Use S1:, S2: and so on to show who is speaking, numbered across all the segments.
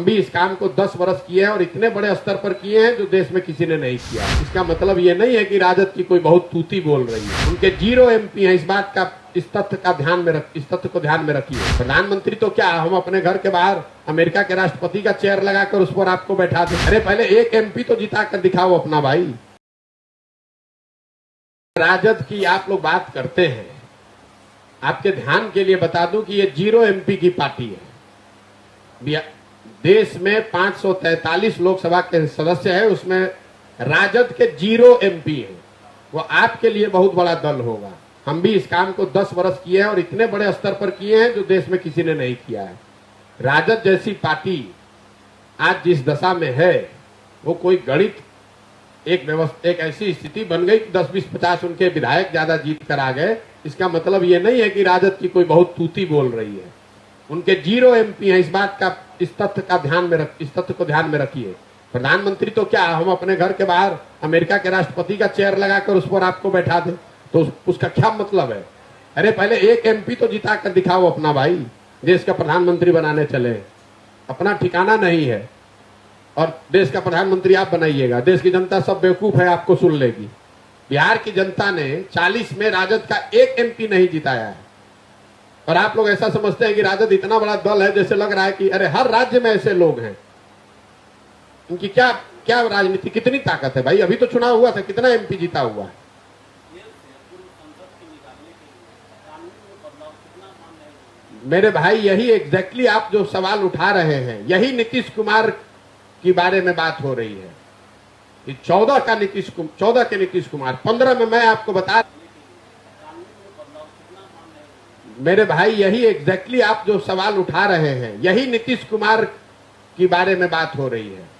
S1: हम भी इस काम को 10 वर्ष किए हैं और इतने बड़े स्तर पर किए हैं जो देश में किसी ने नहीं किया। इसका मतलब ये नहीं है कि राजद की कोई बहुत तूती बोल रही है। उनके 0 MP हैं। इस तथ्य को ध्यान में रखिए। प्रधानमंत्री तो क्या, हम अपने घर के बाहर अमेरिका के राष्ट्रपति का चेयर लगाकर उस पर आपको बैठा दें। अरे पहले 1 MP तो जिता कर दिखाओ अपना भाई। राजद की आप लोग बात करते हैं, आपके ध्यान के लिए बता दूं कि ये 0 MP की पार्टी है। देश में 543 लोकसभा के सदस्य है, उसमें राजद के 0 MP हैं। वो आपके लिए बहुत बड़ा दल होगा। हम भी इस काम को 10 वर्ष किए हैं और इतने बड़े स्तर पर किए हैं जो देश में किसी ने नहीं किया है। राजद जैसी पार्टी आज जिस दशा में है, वो कोई गणित एक ऐसी स्थिति बन गई कि 10, 20, 50 उनके विधायक ज्यादा जीत कर आ गए। इसका मतलब ये नहीं है कि राजद की कोई बहुत तूती बोल रही है। उनके 0 MP हैं। इस तथ्य को ध्यान में रखिए। प्रधानमंत्री तो क्या, हम अपने घर के बाहर अमेरिका के राष्ट्रपति का चेयर लगाकर उस पर आपको बैठा दें, तो उसका क्या मतलब है? अरे पहले 1 MP तो जिता कर दिखाओ अपना भाई। देश का प्रधानमंत्री बनाने चले, अपना ठिकाना नहीं है और देश का प्रधानमंत्री आप बनाइएगा। देश की जनता सब बेवकूफ है, आपको सुन लेगी। बिहार की जनता ने 40 में राजद का 1 MP नहीं जिताया है और आप लोग ऐसा समझते हैं कि राजद इतना बड़ा दल है, जैसे लग रहा है कि अरे हर राज्य में ऐसे लोग हैं। इनकी क्या राजनीति, कितनी ताकत है भाई? अभी तो चुनाव हुआ था, कितना MP जीता हुआ है? मेरे भाई, यही एग्जैक्टली आप जो सवाल उठा रहे हैं, यही नीतीश कुमार की बारे में बात हो रही है। 14 के नीतीश कुमार, 15 में मैं आपको बता, मेरे भाई यही एग्जैक्टली आप जो सवाल उठा रहे हैं, यही नीतीश कुमार की बारे में बात हो रही है।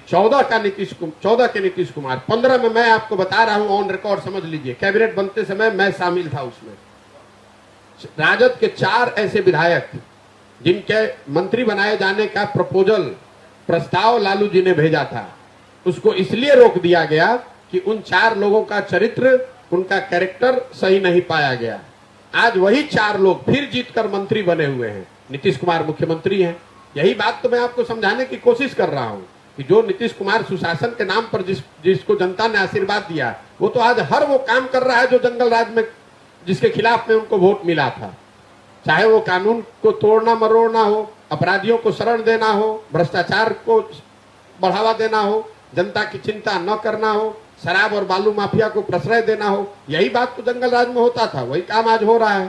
S1: 14 के नीतीश कुमार, 15 में मैं आपको बता रहा हूं, ऑन रिकॉर्ड समझ लीजिए। कैबिनेट बनते समय मैं शामिल था उसमें। राजद के 4 ऐसे विधायक जिनके मंत्री बनाए जाने का प्रस्ताव लालू जी ने भेजा था, उसको इसलिए रोक दिया गया कि उन 4 लोगों का चरित्र, उनका कैरेक्टर सही नहीं पाया गया। आज वही 4 लोग फिर जीतकर मंत्री बने हुए हैं। नीतीश कुमार मुख्यमंत्री हैं। यही बात तो मैं आपको समझाने की कोशिश कर रहा हूं कि जो नीतीश कुमार सुशासन के नाम पर जिसको जनता ने आशीर्वाद दिया, वो तो आज हर वो काम कर रहा है जो जंगल राज में जिसके खिलाफ में उनको वोट मिला था। चाहे वो कानून को तोड़ना मरोड़ना हो, अपराधियों को शरण देना हो, भ्रष्टाचार को बढ़ावा देना हो, जनता की चिंता न करना हो, शराब और बालू माफिया को प्रश्रय देना हो, यही बात तो जंगल राज में होता था। वही काम आज हो रहा है।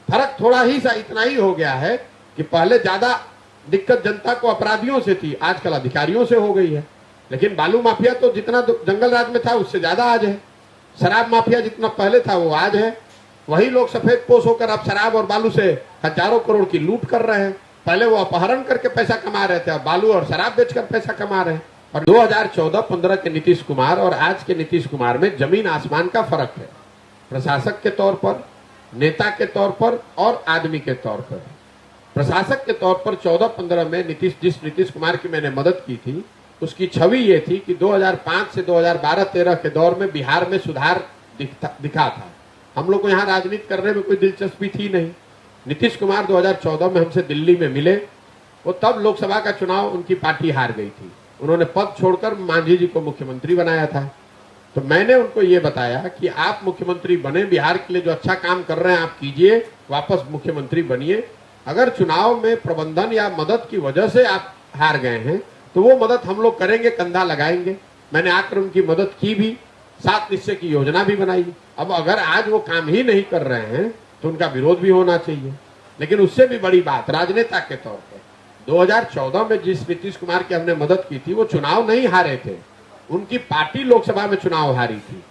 S1: फर्क थोड़ा ही सा इतना ही हो गया है कि पहले ज्यादा दिक्कत जनता को अपराधियों से थी, आजकल अधिकारियों से हो गई है। लेकिन बालू माफिया तो जितना जंगल राज में था उससे ज्यादा आज है। शराब माफिया जितना पहले था वो आज है। वही लोग सफेद पोश होकर अब शराब और बालू से हजारों करोड़ की लूट कर रहे हैं। पहले वो अपहरण करके पैसा कमा रहे थे, अब बालू और शराब बेचकर पैसा कमा रहे हैं। और 2014-15 के नीतीश कुमार और आज के नीतीश कुमार में जमीन आसमान का फर्क है। प्रशासक के तौर पर, नेता के तौर पर और आदमी के तौर पर। प्रशासक के तौर पर 14-15 में जिस नीतीश कुमार की मैंने मदद की थी, उसकी छवि ये थी कि 2005 से 2012-13 के दौर में बिहार में सुधार दिखा था। हम लोग को यहाँ राजनीति करने में कोई दिलचस्पी थी नहीं। नीतीश कुमार 2014 में हमसे दिल्ली में मिले। वो तब लोकसभा का चुनाव उनकी पार्टी हार गई थी। उन्होंने पद छोड़कर मांझी जी को मुख्यमंत्री बनाया था। तो मैंने उनको ये बताया कि आप मुख्यमंत्री बने, बिहार के लिए जो अच्छा काम कर रहे हैं आप कीजिए, वापस मुख्यमंत्री बनिए। अगर चुनाव में प्रबंधन या मदद की वजह से आप हार गए हैं तो वो मदद हम लोग करेंगे, कंधा लगाएंगे। मैंने आकर उनकी मदद की भी, 7 निश्चय की योजना भी बनाई। अब अगर आज वो काम ही नहीं कर रहे हैं तो उनका विरोध भी होना चाहिए। लेकिन उससे भी बड़ी बात, राजनेता के तौर पर 2014 में जिस नीतीश कुमार की हमने मदद की थी, वो चुनाव नहीं हारे थे, उनकी पार्टी लोकसभा में चुनाव हारी थी।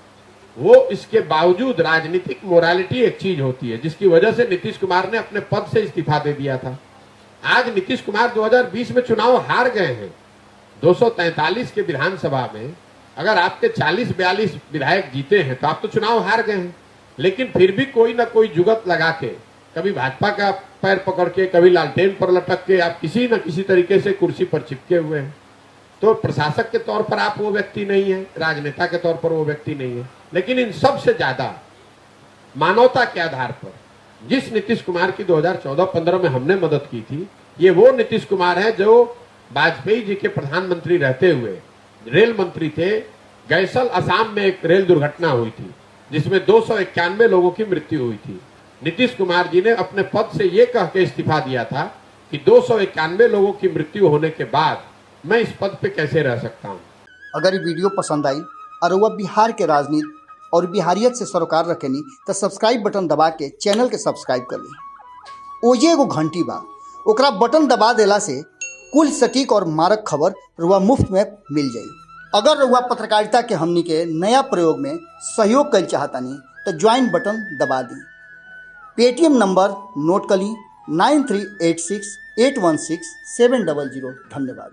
S1: वो इसके बावजूद, राजनीतिक मोरालिटी एक चीज होती है जिसकी वजह से नीतीश कुमार ने अपने पद से इस्तीफा दे दिया था। आज नीतीश कुमार 2020 में चुनाव हार गए हैं। 243 के विधानसभा में अगर आपके 40-42 विधायक जीते हैं तो आप तो चुनाव हार गए हैं। लेकिन फिर भी कोई ना कोई जुगत लगा के, कभी भाजपा का पैर पकड़ के, कभी लालटेन पर लटक के, आप किसी न किसी तरीके से कुर्सी पर चिपके हुए हैं। तो प्रशासक के तौर पर आप वो व्यक्ति नहीं है, राजनेता के तौर पर वो व्यक्ति नहीं है। लेकिन इन सब से ज्यादा मानवता के आधार पर जिस नीतीश कुमार की 2014-15 में हमने मदद की थी, ये वो नीतीश कुमार है जो वाजपेयी जी के प्रधानमंत्री रहते हुए रेल मंत्री थे। गैसल असम में एक रेल दुर्घटना हुई थी जिसमें 291 लोगों की मृत्यु हुई थी। नीतीश कुमार जी ने अपने पद से ये कह के इस्तीफा दिया था कि 291 लोगों की मृत्यु होने के बाद मैं इस पद पे कैसे रह सकता हूँ।
S2: अगर ये वीडियो पसंद आई और वह बिहार के राजनीति और बिहारियत से सरोकार रखेनी तो सब्सक्राइब बटन दबा के चैनल के सब्सक्राइब कर ली। ओजे एगो घंटी बा, ओकरा बटन दबा देला से कुल सटीक और मारक खबर रुआ मुफ्त में मिल जाई। अगर रुआ पत्रकारिता के हमनी के नया प्रयोग में सहयोग कर चाहतानी तो ज्वाइन बटन दबा दी। पेटीएम नंबर नोट कर ली 9386816700। धन्यवाद।